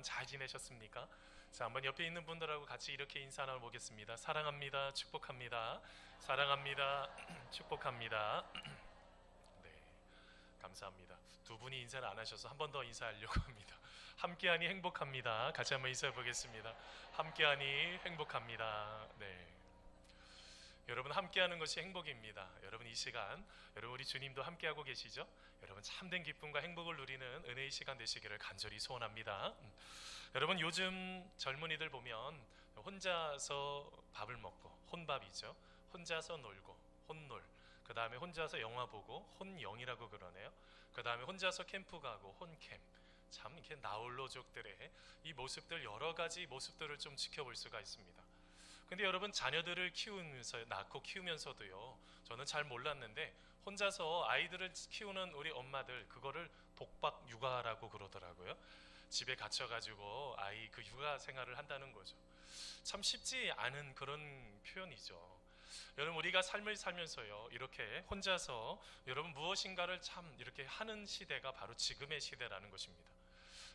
동안 잘 지내셨습니까? 자, 한번 옆에 있는 분들하고 같이 이렇게 인사 나눠보겠습니다. 사랑합니다. 축복합니다. 사랑합니다. 축복합니다. 네, 감사합니다. 두 분이 인사를 안 하셔서 한 번 더 인사하려고 합니다. 함께하니 행복합니다. 같이 한번 인사해 보겠습니다. 함께하니 행복합니다. 네. 여러분 함께하는 것이 행복입니다. 여러분 이 시간 여러분 우리 주님도 함께하고 계시죠? 여러분 참된 기쁨과 행복을 누리는 은혜의 시간 되시기를 간절히 소원합니다. 여러분 요즘 젊은이들 보면 혼자서 밥을 먹고 혼밥이죠. 혼자서 놀고 혼놀. 그 다음에 혼자서 영화 보고 혼영이라고 그러네요. 그 다음에 혼자서 캠프 가고 혼캠. 참 이렇게 나홀로족들의 이 모습들 여러 가지 모습들을 좀 지켜볼 수가 있습니다. 근데 여러분 자녀들을 키우면서 낳고 키우면서도요 저는 잘 몰랐는데 혼자서 아이들을 키우는 우리 엄마들 그거를 독박 육아라고 그러더라고요. 집에 갇혀가지고 아이 그 육아 생활을 한다는 거죠. 참 쉽지 않은 그런 표현이죠. 여러분 우리가 삶을 살면서요 이렇게 혼자서 여러분 무엇인가를 참 이렇게 하는 시대가 바로 지금의 시대라는 것입니다.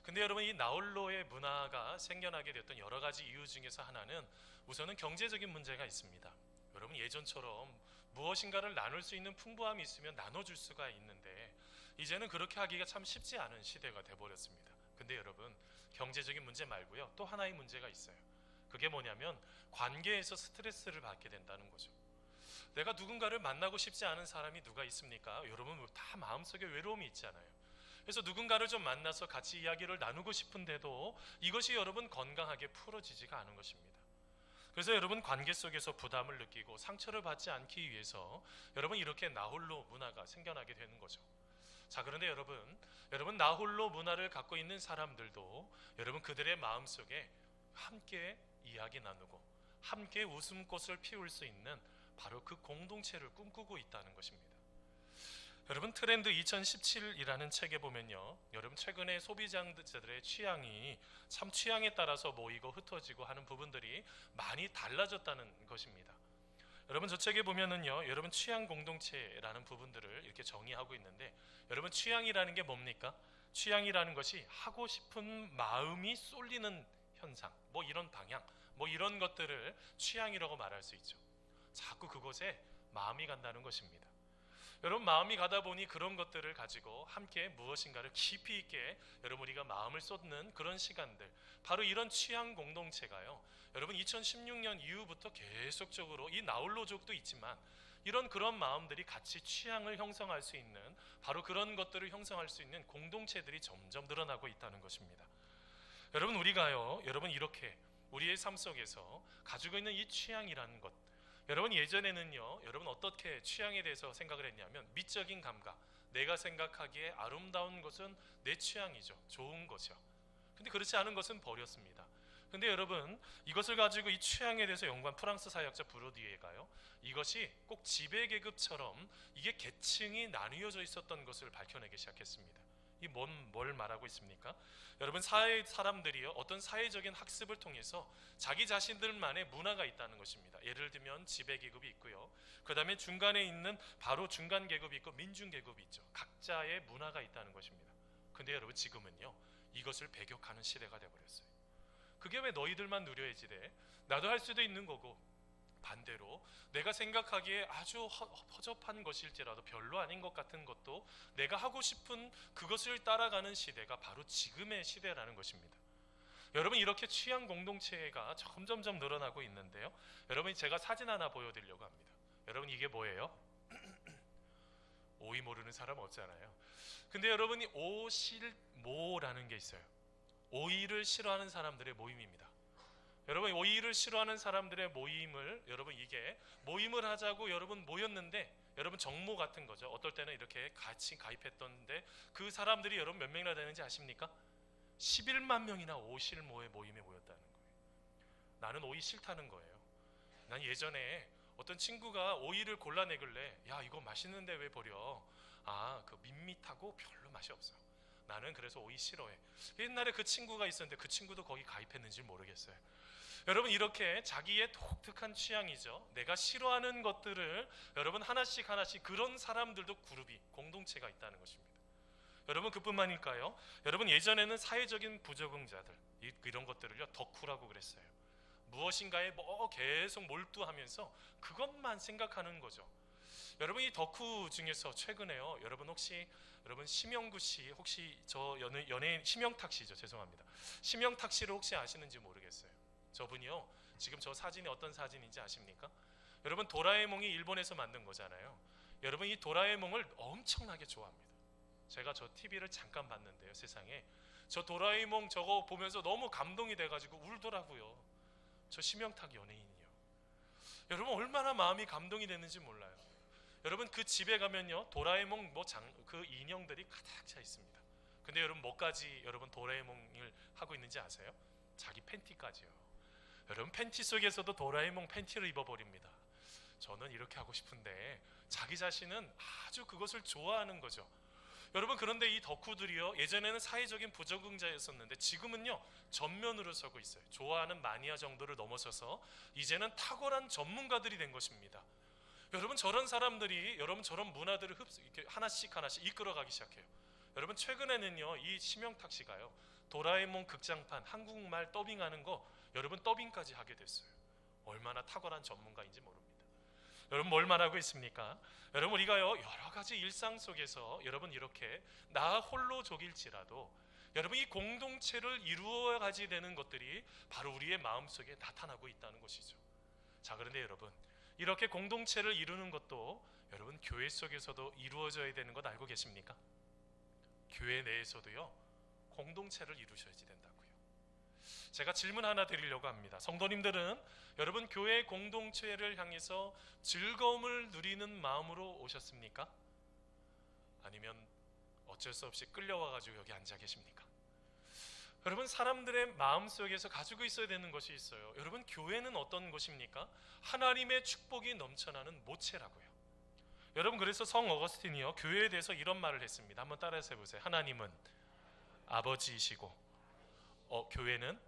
근데 여러분 이 나홀로의 문화가 생겨나게 됐던 여러 가지 이유 중에서 하나는 우선은 경제적인 문제가 있습니다. 여러분 예전처럼 무엇인가를 나눌 수 있는 풍부함이 있으면 나눠줄 수가 있는데 이제는 그렇게 하기가 참 쉽지 않은 시대가 돼버렸습니다. 근데 여러분 경제적인 문제 말고요 또 하나의 문제가 있어요. 그게 뭐냐면 관계에서 스트레스를 받게 된다는 거죠. 내가 누군가를 만나고 싶지 않은 사람이 누가 있습니까? 여러분 다 마음속에 외로움이 있잖아요. 그래서 누군가를 좀 만나서 같이 이야기를 나누고 싶은데도 이것이 여러분 건강하게 풀어지지가 않은 것입니다. 그래서 여러분 관계 속에서 부담을 느끼고 상처를 받지 않기 위해서 여러분 이렇게 나홀로 문화가 생겨나게 되는 거죠. 자, 그런데 여러분 나홀로 문화를 갖고 있는 사람들도 여러분 그들의 마음속에 함께 이야기 나누고 함께 웃음꽃을 피울 수 있는 바로 그 공동체를 꿈꾸고 있다는 것입니다. 여러분 트렌드 2017이라는 책에 보면요 여러분 최근에 소비자들의 취향이 참 취향에 따라서 모이고 흩어지고 하는 부분들이 많이 달라졌다는 것입니다. 여러분 저 책에 보면은요 여러분 취향 공동체라는 부분들을 이렇게 정의하고 있는데 여러분 취향이라는 게 뭡니까? 취향이라는 것이 하고 싶은 마음이 쏠리는 현상 뭐 이런 방향 뭐 이런 것들을 취향이라고 말할 수 있죠. 자꾸 그곳에 마음이 간다는 것입니다. 여러분 마음이 가다 보니 그런 것들을 가지고 함께 무엇인가를 깊이 있게 여러분 우리가 마음을 쏟는 그런 시간들 바로 이런 취향 공동체가요 여러분 2016년 이후부터 계속적으로 이 나홀로족도 있지만 이런 그런 마음들이 같이 취향을 형성할 수 있는 바로 그런 것들을 형성할 수 있는 공동체들이 점점 늘어나고 있다는 것입니다. 여러분 우리가요 여러분 이렇게 우리의 삶 속에서 가지고 있는 이 취향이라는 것 여러분 예전에는요 여러분 어떻게 취향에 대해서 생각을 했냐면 미적인 감각 내가 생각하기에 아름다운 것은 내 취향이죠. 좋은 것이요. 근데 그렇지 않은 것은 버렸습니다. 근데 여러분 이것을 가지고 이 취향에 대해서 연구한 프랑스 사회학자 브로디에가요 이것이 꼭 지배계급처럼 이게 계층이 나뉘어져 있었던 것을 밝혀내기 시작했습니다. 이 뭘 말하고 있습니까? 여러분 사회 사람들이요 어떤 사회적인 학습을 통해서 자기 자신들만의 문화가 있다는 것입니다. 예를 들면 지배계급이 있고요 그 다음에 중간에 있는 바로 중간계급이 있고 민중계급이 있죠. 각자의 문화가 있다는 것입니다. 근데 여러분 지금은요 이것을 배격하는 시대가 되어버렸어요. 그게 왜 너희들만 누려야지래? 나도 할 수도 있는 거고 반대로 내가 생각하기에 아주 허접한 것일지라도 별로 아닌 것 같은 것도 내가 하고 싶은 그것을 따라가는 시대가 바로 지금의 시대라는 것입니다. 여러분 이렇게 취향 공동체가 점점점 늘어나고 있는데요 여러분 제가 사진 하나 보여드리려고 합니다. 여러분 이게 뭐예요? 오이 모르는 사람 없잖아요. 근데 여러분이 오실모라는 게 있어요. 오이를 싫어하는 사람들의 모임입니다. 여러분 오이를 싫어하는 사람들의 모임을 여러분 이게 모임을 하자고 여러분 모였는데 여러분 정모 같은 거죠. 어떨 때는 이렇게 같이 가입했던데 그 사람들이 여러분 몇 명이나 되는지 아십니까? 11만 명이나 오실모의 모임에 모였다는 거예요. 나는 오이 싫다는 거예요. 난 예전에 어떤 친구가 오이를 골라내길래 야 이거 맛있는데 왜 버려? 아 그 밋밋하고 별로 맛이 없어. 나는 그래서 오이 싫어해. 옛날에 그 친구가 있었는데 그 친구도 거기 가입했는지 모르겠어요. 여러분 이렇게 자기의 독특한 취향이죠. 내가 싫어하는 것들을 여러분 하나씩 하나씩 그런 사람들도 그룹이 공동체가 있다는 것입니다. 여러분 그뿐만일까요? 여러분 예전에는 사회적인 부적응자들 이런 것들을요 덕후라고 그랬어요. 무엇인가에 계속 몰두하면서 그것만 생각하는 거죠. 여러분 이 덕후 중에서 최근에요. 여러분 혹시 여러분 심영구 씨 혹시 저 연예인 심영탁 씨죠. 죄송합니다. 심영탁 씨를 혹시 아시는지 모르겠어요. 저분이요. 지금 저 사진이 어떤 사진인지 아십니까? 여러분 도라에몽이 일본에서 만든 거잖아요. 여러분 이 도라에몽을 엄청나게 좋아합니다. 제가 저 TV를 잠깐 봤는데요. 세상에 저 도라에몽 저거 보면서 너무 감동이 돼가지고 울더라고요. 저 심영탁 연예인이요. 여러분 얼마나 마음이 감동이 됐는지 몰라요. 여러분 그 집에 가면요 도라에몽 그 인형들이 가득 차 있습니다. 근데 여러분 뭐까지 여러분 도라에몽을 하고 있는지 아세요? 자기 팬티까지요. 여러분 팬티 속에서도 도라에몽 팬티를 입어버립니다. 저는 이렇게 하고 싶은데 자기 자신은 아주 그것을 좋아하는 거죠. 여러분 그런데 이 덕후들이요 예전에는 사회적인 부적응자였었는데 지금은요 전면으로 서고 있어요. 좋아하는 마니아 정도를 넘어서서 이제는 탁월한 전문가들이 된 것입니다. 여러분 저런 사람들이 여러분 저런 문화들을 이렇게 하나씩 이끌어가기 시작해요. 여러분 최근에는요 이 심영탁 씨가요 도라에몽 극장판 한국말 더빙하는 거 여러분 더빙까지 하게 됐어요. 얼마나 탁월한 전문가인지 모릅니다. 여러분 뭘 말하고 있습니까? 여러분 우리가요 여러 가지 일상 속에서 여러분 이렇게 나 홀로족일지라도 여러분 이 공동체를 이루어가지 되는 것들이 바로 우리의 마음속에 나타나고 있다는 것이죠. 자 그런데 여러분 이렇게 공동체를 이루는 것도 여러분 교회 속에서도 이루어져야 되는 것 알고 계십니까? 교회 내에서도요 공동체를 이루셔야지 된다고요. 제가 질문 하나 드리려고 합니다. 성도님들은 여러분 교회 공동체를 향해서 즐거움을 누리는 마음으로 오셨습니까? 아니면 어쩔 수 없이 끌려와가지고 여기 앉아 계십니까? 여러분 사람들의 마음속에서 가지고 있어야 되는 것이 있어요. 여러분 교회는 어떤 곳입니까? 하나님의 축복이 넘쳐나는 모체라고요. 여러분 그래서 성 어거스틴이요 교회에 대해서 이런 말을 했습니다. 한번 따라서 해보세요. 하나님은 아버지이시고 교회는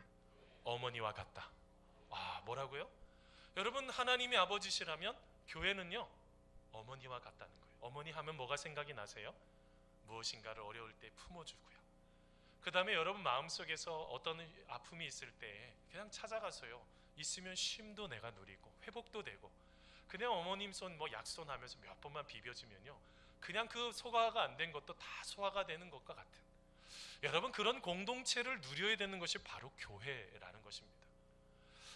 어머니와 같다. 와 뭐라고요? 여러분 하나님이 아버지시라면 교회는요 어머니와 같다는 거예요. 어머니 하면 뭐가 생각이 나세요? 무엇인가를 어려울 때 품어주고요. 그 다음에 여러분 마음속에서 어떤 아픔이 있을 때 그냥 찾아가서요 있으면 쉼도 내가 누리고 회복도 되고 그냥 어머님 손 약손 하면서 몇 번만 비벼주면요 그냥 그 소화가 안 된 것도 다 소화가 되는 것과 같은 여러분 그런 공동체를 누려야 되는 것이 바로 교회라는 것입니다.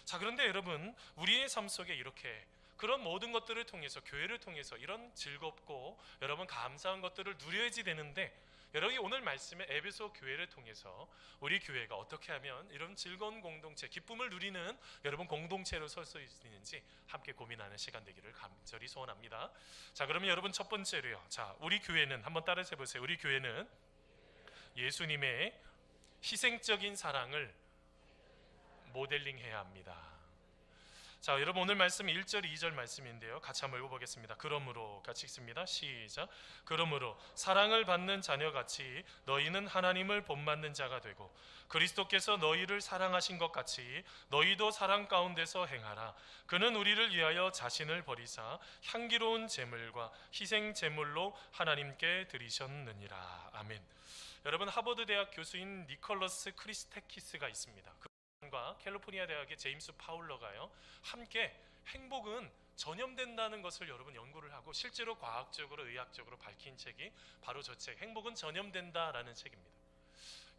자 그런데 여러분 우리의 삶 속에 이렇게 그런 모든 것들을 통해서 교회를 통해서 이런 즐겁고 여러분 감사한 것들을 누려야지 되는데 여러분이 오늘 말씀의 에베소 교회를 통해서 우리 교회가 어떻게 하면 이런 즐거운 공동체 기쁨을 누리는 여러분 공동체로 설 수 있는지 함께 고민하는 시간 되기를 간절히 소원합니다. 자 그러면 여러분 첫 번째로요 자 우리 교회는 한번 따라서 해보세요. 우리 교회는 예수님의 희생적인 사랑을 모델링해야 합니다. 자 여러분 오늘 말씀 1절 2절 말씀인데요 같이 한번 읽어보겠습니다. 그러므로 같이 읽습니다. 시작. 그러므로 사랑을 받는 자녀같이 너희는 하나님을 본받는 자가 되고 그리스도께서 너희를 사랑하신 것 같이 너희도 사랑 가운데서 행하라. 그는 우리를 위하여 자신을 버리사 향기로운 제물과 희생 제물로 하나님께 드리셨느니라. 아멘. 여러분 하버드 대학 교수인 니콜러스 크리스테키스가 있습니다. 과 캘리포니아 대학의 제임스 파울러가요 함께 행복은 전염된다는 것을 여러분 연구를 하고 실제로 과학적으로 의학적으로 밝힌 책이 바로 저 책 행복은 전염된다라는 책입니다.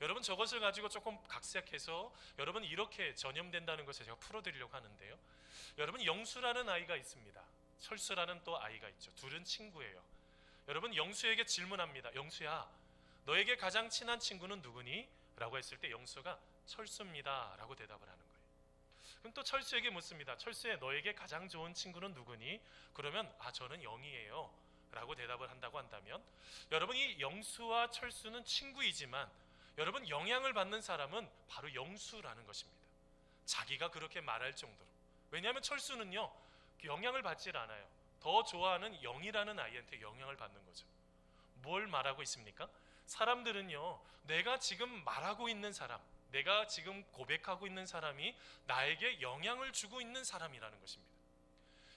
여러분 저것을 가지고 조금 각색해서 여러분 이렇게 전염된다는 것을 제가 풀어드리려고 하는데요. 여러분 영수라는 아이가 있습니다. 철수라는 또 아이가 있죠. 둘은 친구예요. 여러분 영수에게 질문합니다. 영수야 너에게 가장 친한 친구는 누구니? 라고 했을 때 영수가 철수입니다 라고 대답을 하는 거예요. 그럼 또 철수에게 묻습니다. 철수야 너에게 가장 좋은 친구는 누구니? 그러면 저는 영이에요 라고 대답을 한다고 한다면 여러분 이 영수와 철수는 친구이지만 여러분 영향을 받는 사람은 바로 영수라는 것입니다. 자기가 그렇게 말할 정도로. 왜냐하면 철수는요 영향을 받질 않아요. 더 좋아하는 영이라는 아이한테 영향을 받는 거죠. 뭘 말하고 있습니까? 사람들은요 내가 지금 말하고 있는 사람 내가 지금 고백하고 있는 사람이 나에게 영향을 주고 있는 사람이라는 것입니다.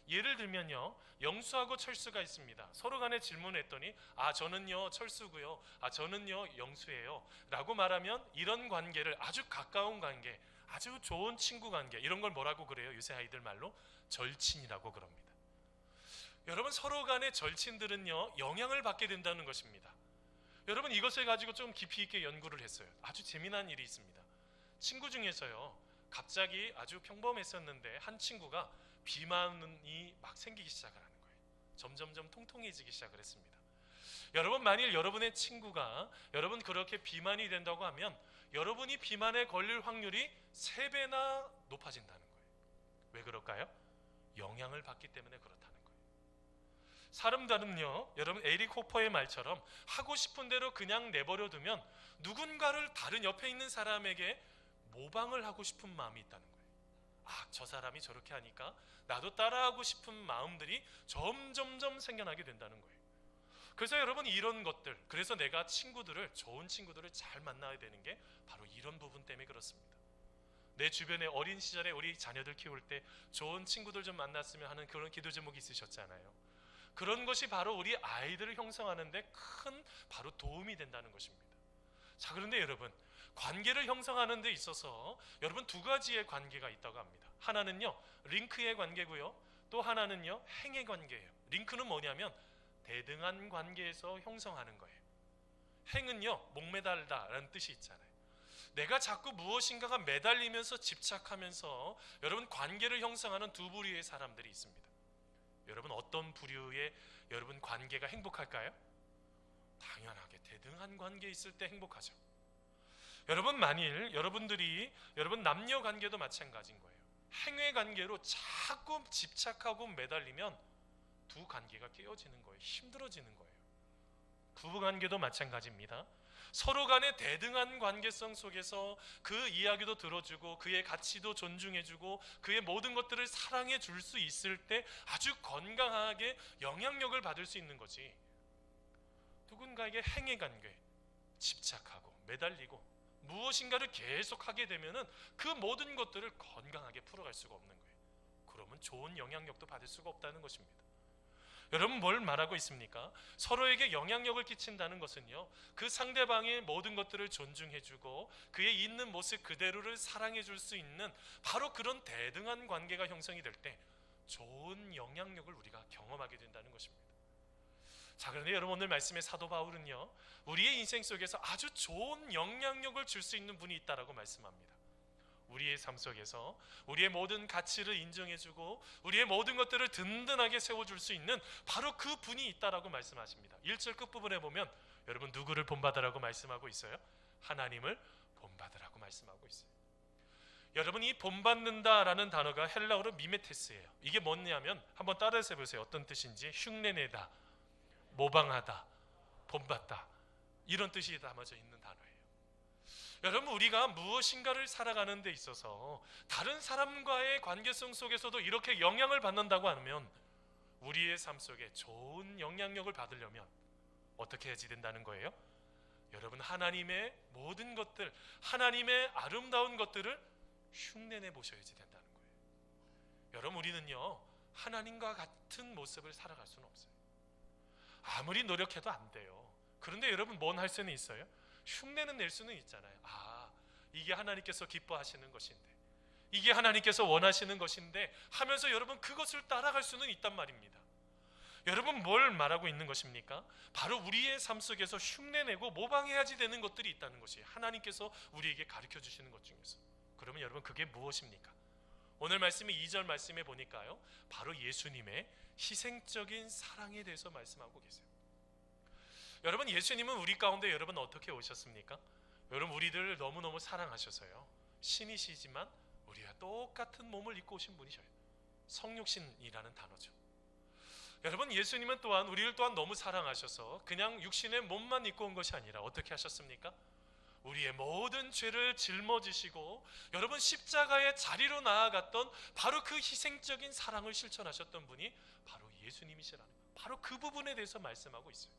예를 들면요, 영수하고 철수가 있습니다. 서로 간에 질문했더니 저는요 철수고요, 저는요 영수예요 라고 말하면 이런 관계를, 아주 가까운 관계, 아주 좋은 친구 관계, 이런 걸 뭐라고 그래요? 요새 아이들 말로 절친이라고 그럽니다. 여러분, 서로 간의 절친들은요 영향을 받게 된다는 것입니다. 여러분, 이것을 가지고 좀 깊이 있게 연구를 했어요. 아주 재미난 일이 있습니다. 친구 중에서요, 갑자기 아주 평범했었는데 한 친구가 비만이 막 생기기 시작을 하는 거예요. 점점점 통통해지기 시작을 했습니다. 여러분, 만일 여러분의 친구가 여러분 그렇게 비만이 된다고 하면 여러분이 비만에 걸릴 확률이 3배나 높아진다는 거예요. 왜 그럴까요? 영향을 받기 때문에 그렇다는 거예요. 사람들은요, 여러분 에릭 호퍼의 말처럼 하고 싶은 대로 그냥 내버려 두면 누군가를, 다른 옆에 있는 사람에게 모방을 하고 싶은 마음이 있다는 거예요. 저 사람이 저렇게 하니까 나도 따라하고 싶은 마음들이 점점점 생겨나게 된다는 거예요. 그래서 여러분, 이런 것들, 그래서 내가 좋은 친구들을 잘 만나야 되는 게 바로 이런 부분 때문에 그렇습니다. 내 주변에 어린 시절에 우리 자녀들 키울 때 좋은 친구들 좀 만났으면 하는 그런 기도 제목이 있으셨잖아요. 그런 것이 바로 우리 아이들을 형성하는데 큰 바로 도움이 된다는 것입니다. 자, 그런데 여러분, 관계를 형성하는 데 있어서 여러분 2가지의 관계가 있다고 합니다. 하나는요 링크의 관계고요, 또 하나는요 행의 관계예요. 링크는 뭐냐면 대등한 관계에서 형성하는 거예요. 행은요 목매달다 라는 뜻이 있잖아요. 내가 자꾸 무엇인가가 매달리면서 집착하면서 여러분 관계를 형성하는 2부류의 사람들이 있습니다. 여러분, 어떤 부류의 여러분 관계가 행복할까요? 당연하게 대등한 관계에 있을 때 행복하죠. 여러분, 만일 여러분 남녀 관계도 마찬가지인 거예요. 행위 관계로 자꾸 집착하고 매달리면 2 관계가 깨어지는 거예요. 힘들어지는 거예요. 부부 관계도 마찬가지입니다. 서로 간의 대등한 관계성 속에서 그 이야기도 들어주고 그의 가치도 존중해주고 그의 모든 것들을 사랑해 줄 수 있을 때 아주 건강하게 영향력을 받을 수 있는 거지, 누군가에게 행위 관계, 집착하고 매달리고 무엇인가를 계속 하게 되면은 그 모든 것들을 건강하게 풀어갈 수가 없는 거예요. 그러면 좋은 영향력도 받을 수가 없다는 것입니다. 여러분, 뭘 말하고 있습니까? 서로에게 영향력을 끼친다는 것은요, 그 상대방의 모든 것들을 존중해주고 그의 있는 모습 그대로를 사랑해줄 수 있는 바로 그런 대등한 관계가 형성이 될 때 좋은 영향력을 우리가 경험하게 된다는 것입니다. 자, 그런데 여러분, 오늘 말씀의 사도 바울은요, 우리의 인생 속에서 아주 좋은 영향력을 줄 수 있는 분이 있다라고 말씀합니다. 우리의 삶 속에서 우리의 모든 가치를 인정해주고 우리의 모든 것들을 든든하게 세워줄 수 있는 바로 그 분이 있다라고 말씀하십니다. 1절 끝부분에 보면 여러분, 누구를 본받으라고 말씀하고 있어요? 하나님을 본받으라고 말씀하고 있어요. 여러분, 이 본받는다라는 단어가 헬라어로 미메테스예요. 이게 뭐냐면 한번 따라서 해보세요. 어떤 뜻인지. 흉내내다, 모방하다, 본받다, 이런 뜻이 담아져 있는 단어예요. 여러분, 우리가 무엇인가를 살아가는 데 있어서 다른 사람과의 관계성 속에서도 이렇게 영향을 받는다고 하면 우리의 삶 속에 좋은 영향력을 받으려면 어떻게 해야지 된다는 거예요? 여러분, 하나님의 모든 것들, 하나님의 아름다운 것들을 흉내내 보셔야지 된다는 거예요. 여러분, 우리는요 하나님과 같은 모습을 살아갈 수는 없어요. 아무리 노력해도 안 돼요. 그런데 여러분, 뭔 할 수는 있어요? 흉내는 낼 수는 있잖아요. 이게 하나님께서 기뻐하시는 것인데, 이게 하나님께서 원하시는 것인데 하면서 여러분 그것을 따라갈 수는 있단 말입니다. 여러분, 뭘 말하고 있는 것입니까? 바로 우리의 삶 속에서 흉내내고 모방해야지 되는 것들이 있다는 것이 하나님께서 우리에게 가르쳐 주시는 것 중에서. 그러면 여러분, 그게 무엇입니까? 오늘 말씀이 2절 말씀에 보니까요, 바로 예수님의 희생적인 사랑에 대해서 말씀하고 계세요. 여러분, 예수님은 우리 가운데 여러분 어떻게 오셨습니까? 여러분, 우리들을 너무너무 사랑하셔서요, 신이시지만 우리와 똑같은 몸을 입고 오신 분이셔요. 성육신이라는 단어죠. 여러분, 예수님은 또한 우리를 또한 너무 사랑하셔서 그냥 육신의 몸만 입고 온 것이 아니라 어떻게 하셨습니까? 우리의 모든 죄를 짊어지시고 여러분 십자가의 자리로 나아갔던 바로 그 희생적인 사랑을 실천하셨던 분이 바로 예수님이시라는, 바로 그 부분에 대해서 말씀하고 있어요.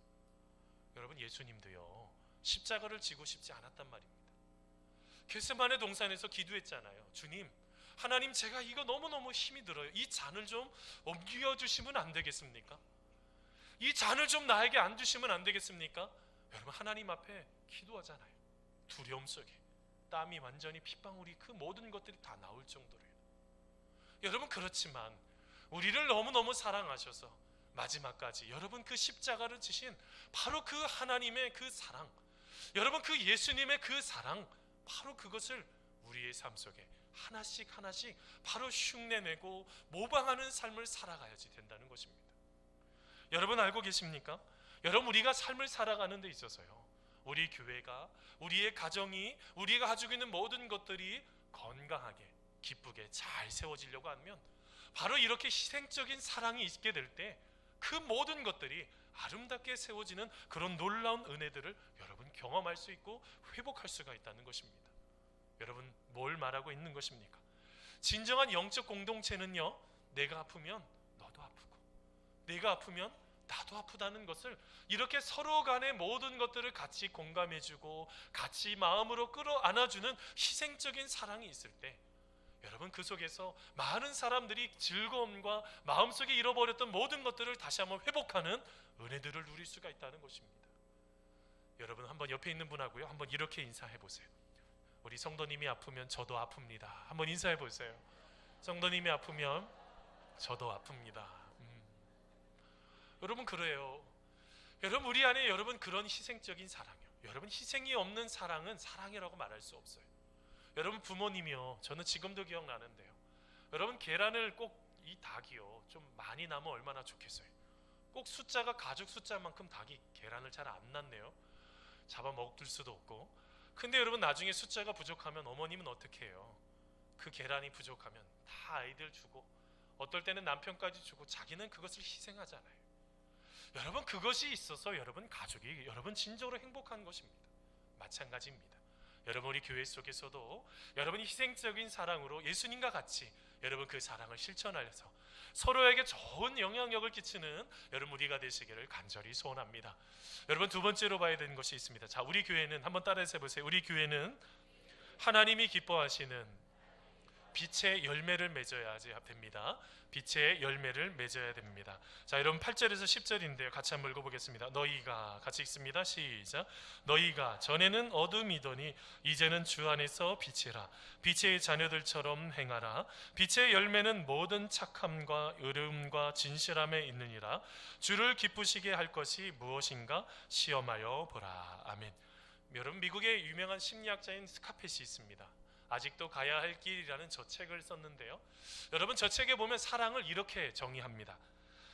여러분, 예수님도요 십자가를 지고 싶지 않았단 말입니다. 겟세마네 동산에서 기도했잖아요. 주님, 하나님, 제가 이거 너무너무 힘이 들어요. 이 잔을 좀 옮겨주시면 안 되겠습니까? 이 잔을 좀 나에게 안 주시면 안 되겠습니까? 여러분, 하나님 앞에 기도하잖아요. 두려움 속에 땀이 완전히 핏방울이, 그 모든 것들이 다 나올 정도로요. 여러분, 그렇지만 우리를 너무너무 사랑하셔서 마지막까지 여러분 그 십자가를 지신 바로 그 하나님의 그 사랑, 여러분 그 예수님의 그 사랑, 바로 그것을 우리의 삶 속에 하나씩 하나씩 바로 흉내내고 모방하는 삶을 살아가야지 된다는 것입니다. 여러분, 알고 계십니까? 여러분, 우리가 삶을 살아가는 데 있어서요, 우리 교회가, 우리의 가정이, 우리가 가지고 있는 모든 것들이 건강하게 기쁘게 잘 세워지려고 하면 바로 이렇게 희생적인 사랑이 있게 될 때 그 모든 것들이 아름답게 세워지는 그런 놀라운 은혜들을 여러분 경험할 수 있고 회복할 수가 있다는 것입니다. 여러분, 뭘 말하고 있는 것입니까? 진정한 영적 공동체는요, 내가 아프면 너도 아프고 내가 아프면 나도 아프다는 것을, 이렇게 서로 간의 모든 것들을 같이 공감해주고 같이 마음으로 끌어안아주는 희생적인 사랑이 있을 때 여러분, 그 속에서 많은 사람들이 즐거움과 마음속에 잃어버렸던 모든 것들을 다시 한번 회복하는 은혜들을 누릴 수가 있다는 것입니다. 여러분, 한번 옆에 있는 분하고요, 한번 이렇게 인사해 보세요. 우리 성도님이 아프면 저도 아픕니다. 한번 인사해 보세요. 성도님이 아프면 저도 아픕니다. 여러분, 그래요. 여러분, 우리 안에 여러분 그런 희생적인 사랑이요, 여러분 희생이 없는 사랑은 사랑이라고 말할 수 없어요. 여러분, 부모님이요, 저는 지금도 기억나는데요, 여러분 계란을 꼭, 이 닭이요 좀 많이 나면 얼마나 좋겠어요. 꼭 숫자가 가족 숫자만큼 닭이 계란을 잘 안 낳네요. 잡아먹을 수도 없고. 근데 여러분, 나중에 숫자가 부족하면 어머님은 어떻게 해요? 그 계란이 부족하면 다 아이들 주고, 어떨 때는 남편까지 주고, 자기는 그것을 희생하잖아요. 여러분, 그것이 있어서 여러분 가족이 여러분 진정으로 행복한 것입니다. 마찬가지입니다. 여러분, 우리 교회 속에서도 여러분이 희생적인 사랑으로 예수님과 같이 여러분 그 사랑을 실천하여서 서로에게 좋은 영향력을 끼치는 여러분 우리가 되시기를 간절히 소원합니다. 여러분, 두 번째로 봐야 되는 것이 있습니다. 자, 우리 교회는, 한번 따라해서 해보세요. 우리 교회는 하나님이 기뻐하시는 빛의 열매를 맺어야 됩니다. 빛의 열매를 맺어야 됩니다. 자, 여러분 8절에서 10절인데요, 같이 한번 읽어보겠습니다. 너희가, 같이 읽습니다. 시작. 너희가 전에는 어둠이더니 이제는 주 안에서 빛이라. 빛의 자녀들처럼 행하라. 빛의 열매는 모든 착함과 의로움과 진실함에 있느니라. 주를 기쁘시게 할 것이 무엇인가 시험하여 보라. 아멘. 여러분, 미국의 유명한 심리학자인 스카펫이 있습니다. 아직도 가야 할 길이라는 저 책을 썼는데요, 여러분, 저 책에 보면 사랑을 이렇게 정의합니다.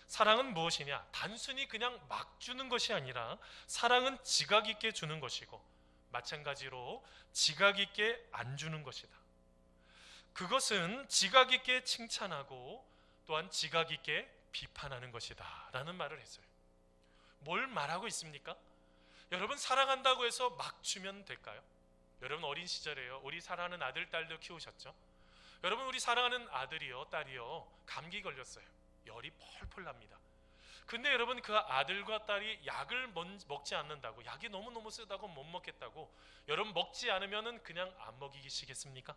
사랑은 무엇이냐? 단순히 그냥 막 주는 것이 아니라 사랑은 지각 있게 주는 것이고, 마찬가지로 지각 있게 안 주는 것이다. 그것은 지각 있게 칭찬하고 또한 지각 있게 비판하는 것이다 라는 말을 했어요. 뭘 말하고 있습니까? 여러분, 사랑한다고 해서 막 주면 될까요? 여러분, 어린 시절에요, 우리 사랑하는 아들, 딸도 키우셨죠? 여러분, 우리 사랑하는 아들이요, 딸이요, 감기 걸렸어요. 열이 펄펄 납니다. 근데 여러분, 그 아들과 딸이 약을 먹지 않는다고, 약이 너무너무 쓰다고 못 먹겠다고, 여러분 먹지 않으면 그냥 안 먹이시겠습니까?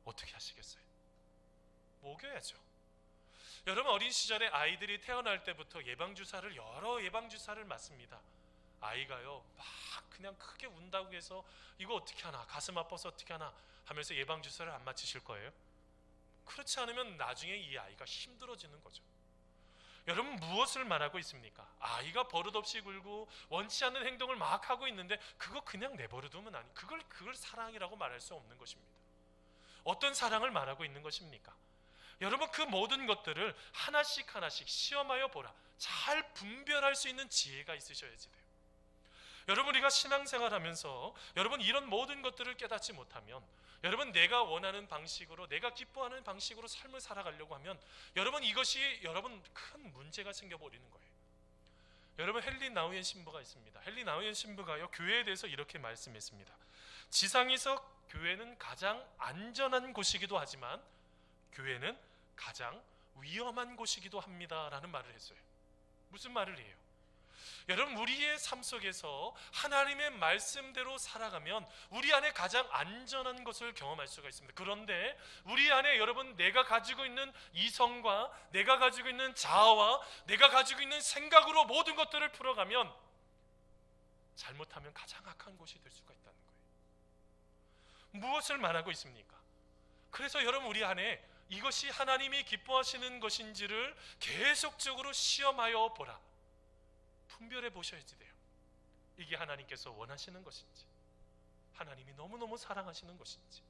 어떻게 하시겠어요? 먹여야죠. 여러분, 어린 시절에 아이들이 태어날 때부터 예방주사를, 여러 예방주사를 맞습니다. 아이가요 막 그냥 크게 운다고 해서 이거 어떻게 하나, 가슴 아파서 어떻게 하나 하면서 예방주사를 안 맞으실 거예요? 그렇지 않으면 나중에 이 아이가 힘들어지는 거죠. 여러분, 무엇을 말하고 있습니까? 아이가 버릇없이 굴고 원치 않는 행동을 막 하고 있는데 그거 그냥 내버려두면 아니, 그걸 사랑이라고 말할 수 없는 것입니다. 어떤 사랑을 말하고 있는 것입니까? 여러분, 그 모든 것들을 하나씩 하나씩 시험하여 보라. 잘 분별할 수 있는 지혜가 있으셔야지 돼요. 여러분, 우리가 신앙생활하면서 여러분 이런 모든 것들을 깨닫지 못하면, 여러분 내가 원하는 방식으로, 내가 기뻐하는 방식으로 삶을 살아가려고 하면 여러분 이것이 여러분 큰 문제가 생겨버리는 거예요. 여러분, 헨리 나우엔 신부가 있습니다. 헨리 나우엔 신부가요, 교회에 대해서 이렇게 말씀했습니다. 지상에서 교회는 가장 안전한 곳이기도 하지만 교회는 가장 위험한 곳이기도 합니다 라는 말을 했어요. 무슨 말을 해요? 여러분, 우리의 삶 속에서 하나님의 말씀대로 살아가면 우리 안에 가장 안전한 것을 경험할 수가 있습니다. 그런데 우리 안에 여러분, 내가 가지고 있는 이성과 내가 가지고 있는 자아와 내가 가지고 있는 생각으로 모든 것들을 풀어가면 잘못하면 가장 악한 곳이 될 수가 있다는 거예요. 무엇을 말하고 있습니까? 그래서 여러분, 우리 안에 이것이 하나님이 기뻐하시는 것인지를 계속적으로 시험하여 보라, 분별해 보셔야지 돼요. 이게 하나님께서 원하시는 것인지, 하나님이 너무너무 사랑하시는 것인지.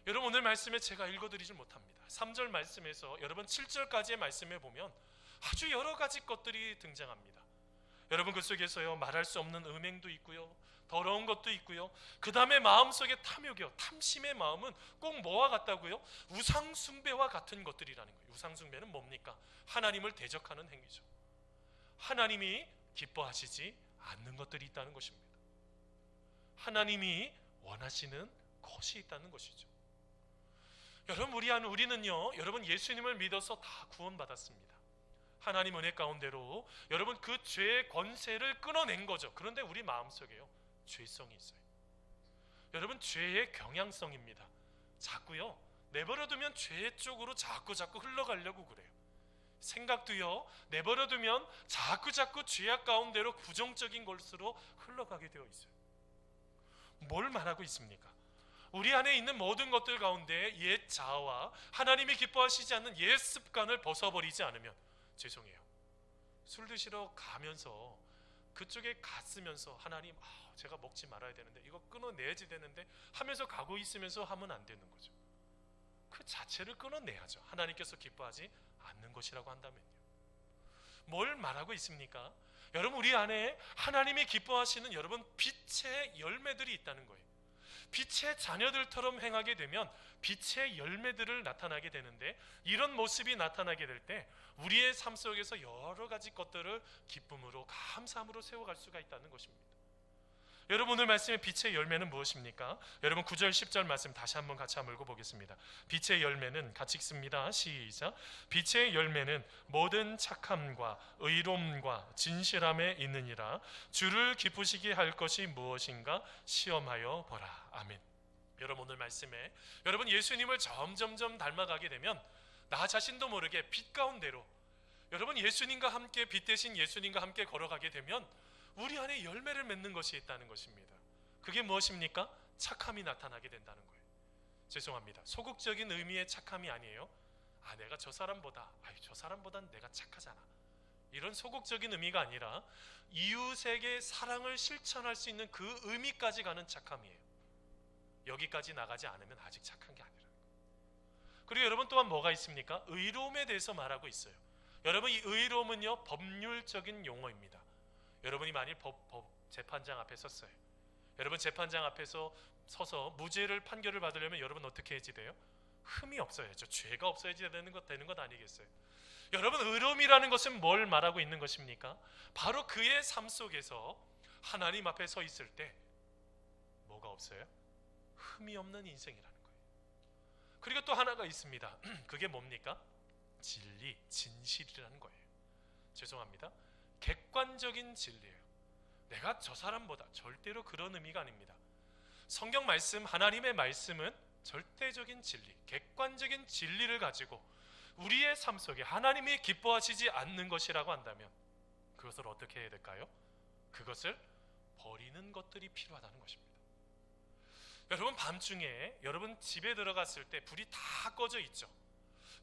여러분, 오늘 말씀에 제가 읽어드리질 못합니다. 3절 말씀에서 여러분 7절까지의 말씀에 보면 아주 여러 가지 것들이 등장합니다. 여러분, 그 속에서요, 말할 수 없는 음행도 있고요, 더러운 것도 있고요, 그 다음에 마음속에 탐욕이요, 탐심의 마음은 꼭 뭐와 같다고요? 우상숭배와 같은 것들이라는 거예요. 우상숭배는 뭡니까? 하나님을 대적하는 행위죠. 하나님이 기뻐하시지 않는 것들이 있다는 것입니다. 하나님이 원하시는 것이 있다는 것이죠. 여러분, 우리는요, 여러분, 예수님을 믿어서 다 구원받았습니다. 하나님 은혜 가운데로 여러분 그 죄의 권세를 끊어낸 거죠. 그런데 우리 마음속에요, 죄성이 있어요. 여러분, 죄의 경향성입니다. 자꾸요, 내버려두면 죄 쪽으로 자꾸 흘러가려고 그래요. 생각도요, 내버려두면 자꾸 죄악 가운데로 부정적인 것으로 흘러가게 되어 있어요. 뭘 말하고 있습니까? 우리 안에 있는 모든 것들 가운데 옛 자아와 하나님이 기뻐하시지 않는 옛 습관을 벗어버리지 않으면, 죄송해요, 술 드시러 가면서 그쪽에 갔으면서 하나님, 제가 먹지 말아야 되는데 이거 끊어내야지 되는데 하면서 가고 있으면서 하면 안 되는 거죠. 그 자체를 끊어내야죠. 하나님께서 기뻐하지 않는 것이라고 한다면요. 뭘 말하고 있습니까? 여러분, 우리 안에 하나님이 기뻐하시는 여러분 빛의 열매들이 있다는 거예요. 빛의 자녀들처럼 행하게 되면 빛의 열매들을 나타나게 되는데, 이런 모습이 나타나게 될 때 우리의 삶 속에서 여러 가지 것들을 기쁨으로, 감사함으로 세워갈 수가 있다는 것입니다. 여러분, 오늘 말씀의 빛의 열매는 무엇입니까? 여러분, 9절 10절 말씀 다시 한번 같이 한번 읽어보겠습니다. 빛의 열매는, 같이 읽습니다. 시작. 빛의 열매는 모든 착함과 의로움과 진실함에 있느니라. 주를 기쁘시게 할 것이 무엇인가 시험하여 보라. 아멘. 여러분, 오늘 말씀에 여러분 예수님을 점점점 닮아가게 되면 나 자신도 모르게 빛 가운데로 여러분 예수님과 함께, 빛 대신 예수님과 함께 걸어가게 되면 우리 안에 열매를 맺는 것이 있다는 것입니다. 그게 무엇입니까? 착함이 나타나게 된다는 거예요. 죄송합니다, 소극적인 의미의 착함이 아니에요. 내가 저 사람보단 내가 착하잖아, 이런 소극적인 의미가 아니라 이웃에게 사랑을 실천할 수 있는 그 의미까지 가는 착함이에요. 여기까지 나가지 않으면 아직 착한 게 아니라는 거예요. 그리고 여러분, 또한 뭐가 있습니까? 의로움에 대해서 말하고 있어요. 여러분, 이 의로움은요, 법률적인 용어입니다. 여러분이 만일 재판장 앞에 섰어요. 여러분, 재판장 앞에서 서서 무죄를 판결을 받으려면 여러분 어떻게 해야지 돼요? 흠이 없어야죠. 죄가 없어야지 되는 것 아니겠어요? 여러분, 의로움이라는 것은 뭘 말하고 있는 것입니까? 바로 그의 삶 속에서 하나님 앞에 서 있을 때 뭐가 없어요? 흠이 없는 인생이라는 거예요. 그리고 또 하나가 있습니다. 그게 뭡니까? 진리, 진실이라는 거예요. 죄송합니다, 객관적인 진리예요. 내가 저 사람보다, 절대로 그런 의미가 아닙니다. 성경 말씀, 하나님의 말씀은 절대적인 진리, 객관적인 진리를 가지고 우리의 삶 속에 하나님이 기뻐하시지 않는 것이라고 한다면 그것을 어떻게 해야 될까요? 그것을 버리는 것들이 필요하다는 것입니다. 여러분, 밤중에 여러분 집에 들어갔을 때 불이 다 꺼져 있죠.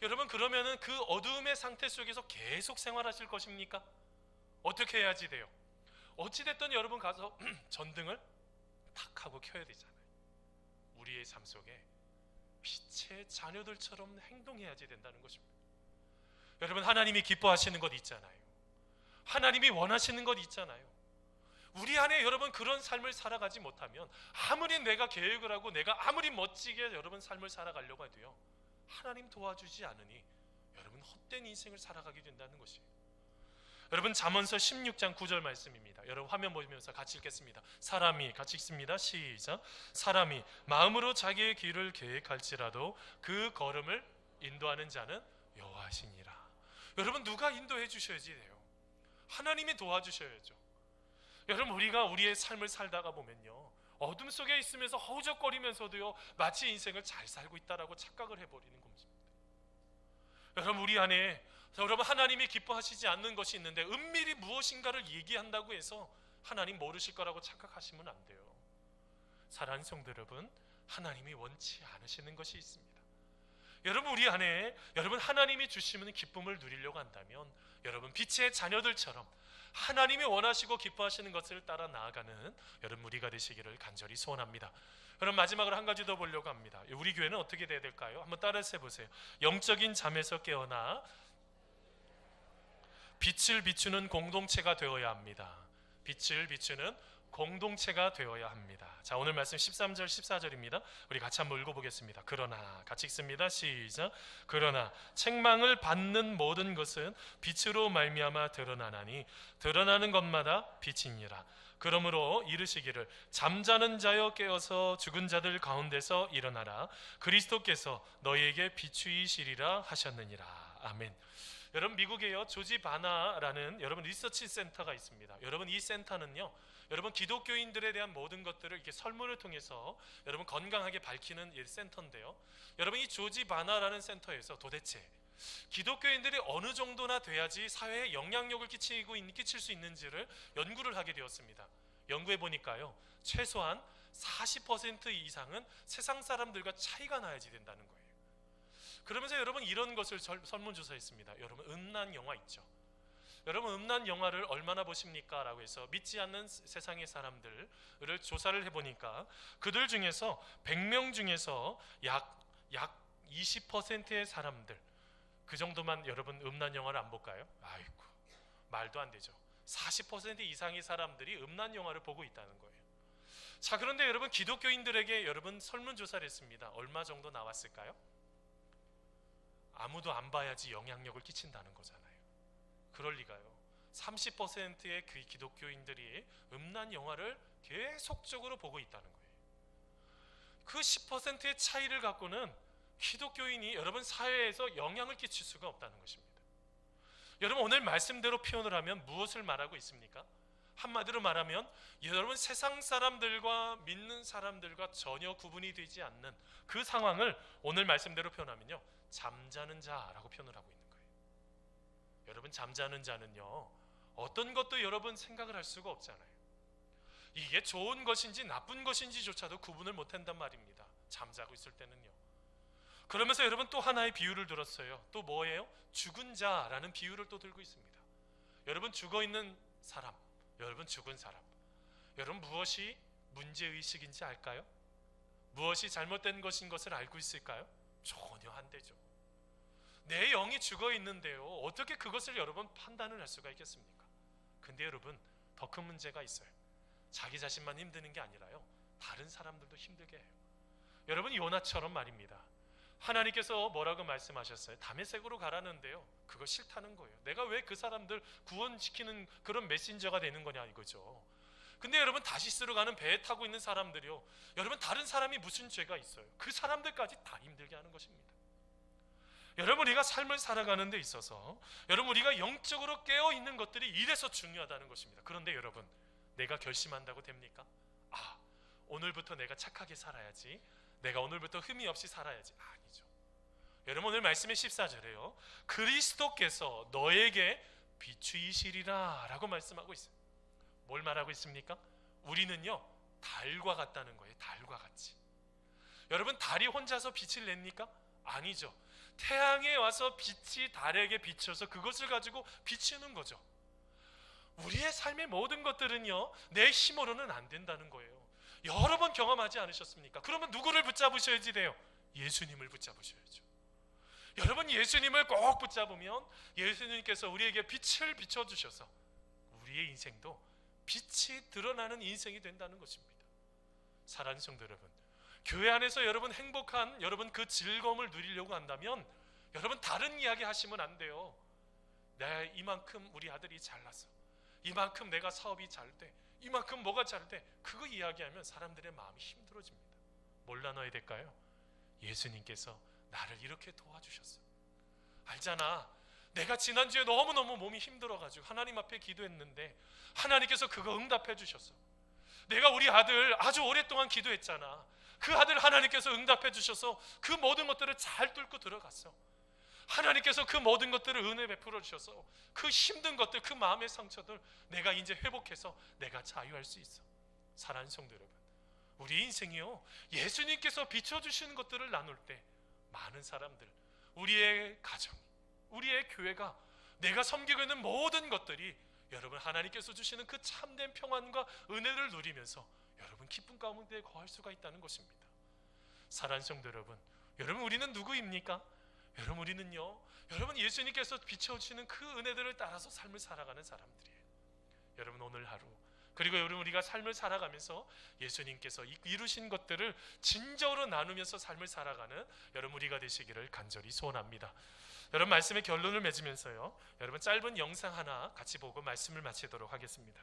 여러분, 그러면은 그 어두움의 상태 속에서 계속 생활하실 것입니까? 어떻게 해야지 돼요? 어찌됐든 여러분 가서 전등을 탁 하고 켜야 되잖아요. 우리의 삶 속에 빛의 자녀들처럼 행동해야지 된다는 것입니다. 여러분, 하나님이 기뻐하시는 것 있잖아요. 하나님이 원하시는 것 있잖아요. 우리 안에 여러분 그런 삶을 살아가지 못하면 아무리 내가 계획을 하고 내가 아무리 멋지게 여러분 삶을 살아가려고 해도요, 하나님 도와주지 않으니 여러분 헛된 인생을 살아가게 된다는 것이에요. 여러분, 잠언서 16장 9절 말씀입니다. 여러분 화면 보시면서 같이 읽겠습니다. 사람이, 같이 읽습니다. 시작. 사람이 마음으로 자기의 길을 계획할지라도 그 걸음을 인도하는 자는 여호와시니라. 여러분, 누가 인도해 주셔야지 돼요? 하나님이 도와주셔야죠. 여러분, 우리가 우리의 삶을 살다가 보면요, 어둠 속에 있으면서 허우적거리면서도요, 마치 인생을 잘 살고 있다라고 착각을 해버리는 겁니다. 여러분, 우리 안에 여러분 하나님이 기뻐하시지 않는 것이 있는데 은밀히 무엇인가를 얘기한다고 해서 하나님 모르실 거라고 착각하시면 안 돼요. 사랑하는 성도 여러분, 하나님이 원치 않으시는 것이 있습니다. 여러분, 우리 안에 여러분 하나님이 주시는 기쁨을 누리려고 한다면 여러분 빛의 자녀들처럼 하나님이 원하시고 기뻐하시는 것을 따라 나아가는 여러분 우리가 되시기를 간절히 소원합니다. 여러분, 마지막으로 한 가지 더 보려고 합니다. 우리 교회는 어떻게 돼야 될까요? 한번 따라서 해보세요. 영적인 잠에서 깨어나 빛을 비추는 공동체가 되어야 합니다. 빛을 비추는 공동체가 되어야 합니다. 자, 오늘 말씀 13절 14절입니다. 우리 같이 한번 읽어보겠습니다. 그러나, 같이 읽습니다. 시작. 그러나 책망을 받는 모든 것은 빛으로 말미암아 드러나나니 드러나는 것마다 빛이니라. 그러므로 이르시기를 잠자는 자여 깨어서 죽은 자들 가운데서 일어나라. 그리스도께서 너희에게 비추이시리라 하셨느니라. 아멘. 여러분, 미국에요 조지 바나라는 여러분 리서치 센터가 있습니다. 여러분, 이 센터는요, 여러분 기독교인들에 대한 모든 것들을 이렇게 설문을 통해서 여러분 건강하게 밝히는 센터인데요, 여러분 이 조지 바나라는 센터에서 도대체 기독교인들이 어느 정도나 돼야지 사회에 영향력을 끼칠 수 있는지를 연구를 하게 되었습니다. 연구해 보니까요, 최소한 40% 이상은 세상 사람들과 차이가 나야지 된다는 거예요. 그러면서 여러분 이런 것을 설문조사했습니다. 여러분, 음란 영화 있죠. 여러분, 음란 영화를 얼마나 보십니까? 라고 해서 믿지 않는 세상의 사람들을 조사를 해보니까 그들 중에서 100명 중에서 약 20%의 사람들, 그 정도만 여러분 음란 영화를 안 볼까요? 아이고, 말도 안 되죠. 40% 이상의 사람들이 음란 영화를 보고 있다는 거예요. 자, 그런데 여러분 기독교인들에게 여러분 설문조사를 했습니다. 얼마 정도 나왔을까요? 아무도 안 봐야지 영향력을 끼친다는 거잖아요. 그럴 리가요. 30%의 그 기독교인들이 음란 영화를 계속적으로 보고 있다는 거예요. 그 10%의 차이를 갖고는 기독교인이 여러분 사회에서 영향을 끼칠 수가 없다는 것입니다. 여러분, 오늘 말씀대로 표현을 하면 무엇을 말하고 있습니까? 한마디로 말하면 여러분 세상 사람들과 믿는 사람들과 전혀 구분이 되지 않는 그 상황을 오늘 말씀대로 표현하면요, 잠자는 자라고 표현을 하고 있는 거예요. 여러분, 잠자는 자는요, 어떤 것도 여러분 생각을 할 수가 없잖아요. 이게 좋은 것인지 나쁜 것인지조차도 구분을 못한단 말입니다. 잠자고 있을 때는요. 그러면서 여러분 또 하나의 비유를 들었어요. 또 뭐예요? 죽은 자라는 비유를 또 들고 있습니다. 여러분, 죽어있는 사람, 여러분 죽은 사람, 여러분 무엇이 문제의식인지 알까요? 무엇이 잘못된 것인 것을 알고 있을까요? 전혀 안 되죠. 내 영이 죽어 있는데요, 어떻게 그것을 여러분 판단을 할 수가 있겠습니까? 근데 여러분, 더 큰 문제가 있어요. 자기 자신만 힘드는 게 아니라요, 다른 사람들도 힘들게 해요. 여러분, 요나처럼 말입니다. 하나님께서 뭐라고 말씀하셨어요? 다메섹으로 가라는데요, 그거 싫다는 거예요. 내가 왜 그 사람들 구원시키는 그런 메신저가 되는 거냐 이거죠. 근데 여러분, 다시스로 가는 배에 타고 있는 사람들이요, 여러분 다른 사람이 무슨 죄가 있어요? 그 사람들까지 다 힘들게 하는 것입니다. 여러분, 우리가 삶을 살아가는 데 있어서 여러분 우리가 영적으로 깨어있는 것들이 이래서 중요하다는 것입니다. 그런데 여러분, 내가 결심한다고 됩니까? 아, 오늘부터 내가 착하게 살아야지, 내가 오늘부터 흠이 없이 살아야지. 아니죠. 여러분, 오늘 말씀의 14절에요, 그리스도께서 너에게 비추이시리라 라고 말씀하고 있어요. 뭘 말하고 있습니까? 우리는요, 달과 같다는 거예요. 달과 같이. 여러분, 달이 혼자서 빛을 냅니까? 아니죠. 태양에 와서 빛이 달에게 비춰서 그것을 가지고 비추는 거죠. 우리의 삶의 모든 것들은요, 내 힘으로는 안 된다는 거예요. 여러 번 경험하지 않으셨습니까? 그러면 누구를 붙잡으셔야지 돼요? 예수님을 붙잡으셔야죠. 여러분, 예수님을 꼭 붙잡으면 예수님께서 우리에게 빛을 비춰주셔서 우리의 인생도 빛이 드러나는 인생이 된다는 것입니다. 사랑하는 성도 여러분, 교회 안에서 여러분 행복한 여러분 그 즐거움을 누리려고 한다면 여러분 다른 이야기 하시면 안 돼요. 내가 이만큼 우리 아들이 잘나서, 이만큼 내가 사업이 잘 돼, 이만큼 뭐가 잘 돼, 그거 이야기하면 사람들의 마음이 힘들어집니다. 뭘 나눠야 될까요? 예수님께서 나를 이렇게 도와주셨어. 알잖아, 내가 지난주에 너무너무 몸이 힘들어가지고 하나님 앞에 기도했는데 하나님께서 그거 응답해 주셨어. 내가 우리 아들 아주 오랫동안 기도했잖아. 그 아들 하나님께서 응답해 주셔서 그 모든 것들을 잘 뚫고 들어갔어. 하나님께서 그 모든 것들을 은혜 베풀어 주셔서 그 힘든 것들, 그 마음의 상처들 내가 이제 회복해서 내가 자유할 수 있어. 사랑하는 성도 여러분, 우리 인생이요, 예수님께서 비춰주시는 것들을 나눌 때 많은 사람들, 우리의 가정, 우리의 교회가, 내가 섬기고 있는 모든 것들이 여러분 하나님께서 주시는 그 참된 평안과 은혜를 누리면서 여러분 기쁨 가운데 거할 수가 있다는 것입니다. 사랑하는 성도 여러분, 여러분 우리는 누구입니까? 여러분 우리는요, 여러분 예수님께서 비춰주시는 그 은혜들을 따라서 삶을 살아가는 사람들이에요. 여러분 오늘 하루, 그리고 여러분 우리가 삶을 살아가면서 예수님께서 이루신 것들을 진정으로 나누면서 삶을 살아가는 여러분 우리가 되시기를 간절히 소원합니다. 여러분 말씀의 결론을 맺으면서요, 여러분 짧은 영상 하나 같이 보고 말씀을 마치도록 하겠습니다.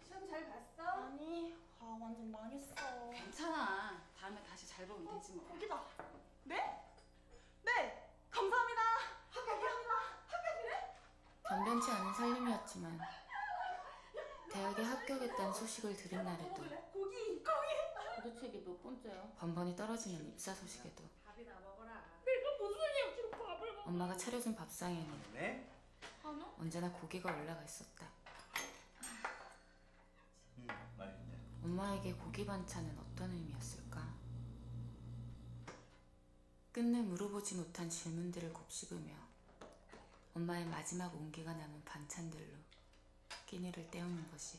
시험 잘 봤어? 아니, 완전 망했어. 괜찮아. 다음에 다시 잘 보면 되지 뭐. 거기다. 네? 네, 감사합니다. 합격이래? 변변치 않은 살림이었지만 대학에 합격했다는 소식을 들은 날에도, 고기. 도대체 이게 몇 번째야? 번번이 떨어지는 입사 소식에도 밥이나 먹어라. 내가 무슨 일이야, 밥을 먹어. 엄마가 차려준 밥상에는 네? 한우? 언제나 고기가 올라가 있었다. 맛있네. 엄마에게 고기 반찬은 어떤 의미였을까? 끝내 물어보지 못한 질문들을 곱씹으며 엄마의 마지막 온기가 남은 반찬들로 끼니를 때우는 것이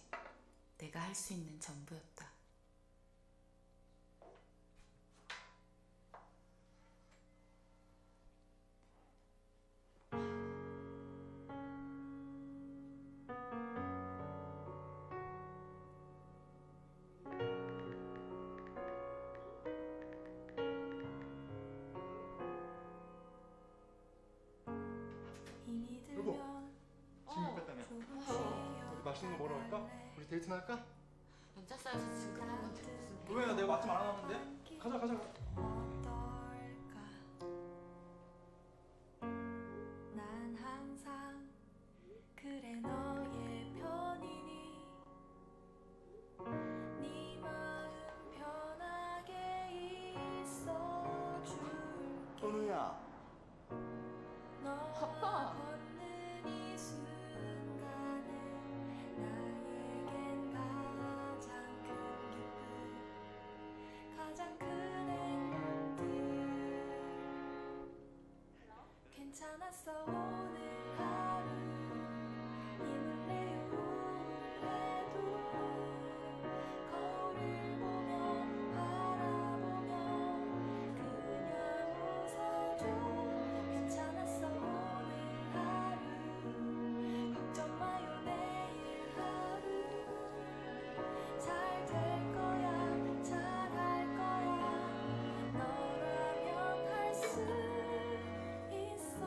내가 할 수 있는 전부였다. 여보, 지금 뺐다며. 우리 맛있는 거 먹으러 갈까? 우리 데이트나 할까? 연차 쌓여서 지금까지 건데 무슨 왜? 내가 맛집 안 하는데? 가자. 난 항상 그래 너의 편이니 네 마음 편하게 있어줄게. 현우야. 너와 걷는 이 순간은 나에겐 가장 큰 기쁨, 가장 큰 행복들. 괜찮았어 오늘 하루 힘을 내요 우울해도 거울을 보며 바라보며 그냥 웃어줘. 괜찮았어 오늘 하루 걱정 마요 내일 하루 잘 될 거야 잘할 거야 너라면 할 수 있어.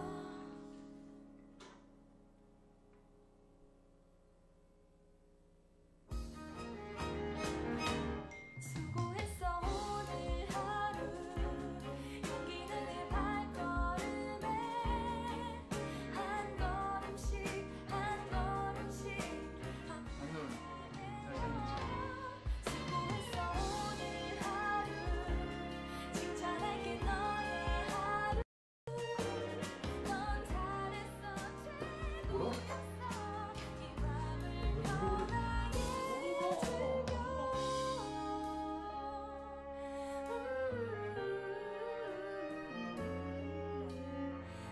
수고했어 오늘 하루 용기는 내 발걸음에 한 걸음씩 한 걸음씩 오늘 잘생겼지? 수고했어 오늘 하루 칭찬할게 너의 하루 넌 잘했어 최고였어 이 밤을 편하게 즐겨.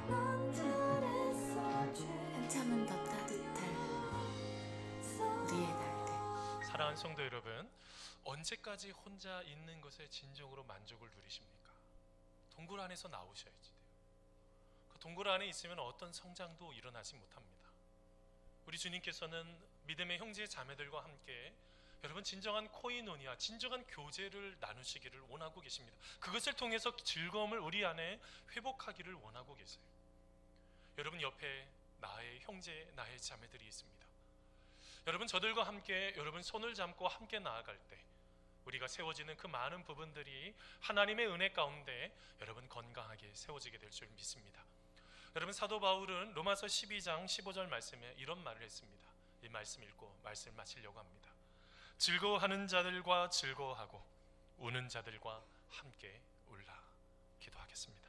넌 잘했어 한참은 더 따뜻할 우리의 날들. 사랑하는 성도 여러분, 언제까지 혼자 있는 것에 진정으로 만족을 누리십니까? 동굴 안에서 나오셔야지 돼요. 그 동굴 안에 있으면 어떤 성장도 일어나지 못합니다. 우리 주님께서는 믿음의 형제 자매들과 함께 여러분 진정한 코이노니아, 진정한 교제를 나누시기를 원하고 계십니다. 그것을 통해서 즐거움을 우리 안에 회복하기를 원하고 계세요. 여러분 옆에 나의 형제, 나의 자매들이 있습니다. 여러분 저들과 함께 여러분 손을 잡고 함께 나아갈 때 우리가 세워지는 그 많은 부분들이 하나님의 은혜 가운데 여러분 건강하게 세워지게 될 줄 믿습니다. 여러분, 사도 바울은 로마서 12장 15절 말씀에 이런 말을 했습니다. 이 말씀 읽고 말씀 마치려고 합니다. 즐거워하는 자들과 즐거워하고 우는 자들과 함께 울라. 기도하겠습니다.